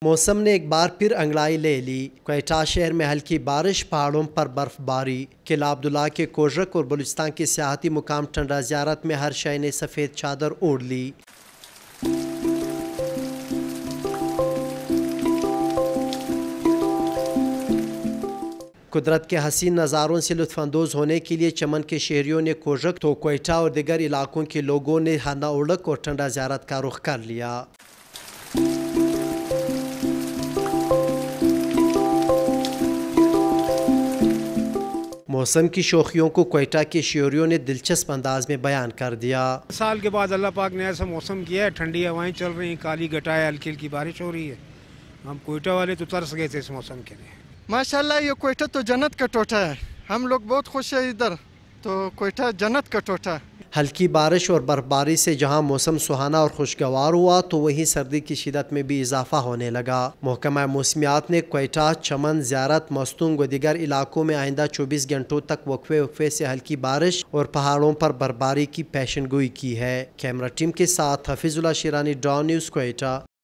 मौसम ने एक बार फिर अंगड़ाई ले ली। क्वेटा शहर में हल्की बारिश, पहाड़ों पर बर्फबारी। किला अब्दुल्ला के कोर्रक और बलूचिस्तान के सियाहती मुकाम टंडा ज़ियारत में हर शय ने सफ़ेद चादर ओढ़ ली। कुदरत के हसीन नज़ारों से लुत्फ़अंदोज़ होने के लिए चमन के शहरियों ने कोर्रक तो क्वेटा और दीगर इलाकों के लोगों ने हाना उड़क और टंडा ज़ियारत का रुख कर लिया। मौसम की शोखियों को क्वेटा के शहरियों ने दिलचस्प अंदाज में बयान कर दिया। साल के बाद अल्लाह पाक ने ऐसा मौसम किया है, ठंडी हवाएं चल रही हैं, काली घटाएं, हल्की हल्की बारिश हो रही है। हम क्वेटा वाले तो तरस गए थे इस मौसम के लिए। माशाल्लाह ये क्वेटा तो जन्नत का टोटा है, हम लोग बहुत खुश है इधर, तो क्वेटा जन्नत का टोटा है। हल्की बारिश और बर्फबारी से जहां मौसम सुहाना और खुशगवार हुआ तो वहीं सर्दी की शिदत में भी इजाफा होने लगा। महकमा मौसमियात ने क्वेटा, चमन, ज़ियारत, मस्तूंग व दीगर इलाकों में आइंदा 24 घंटों तक वक्फे से हल्की बारिश और पहाड़ों पर बर्फबारी की पेशन गोई की है। कैमरा टीम के साथ हफीजुल्लाह शिरानी, डॉन न्यूज़, क्वेटा।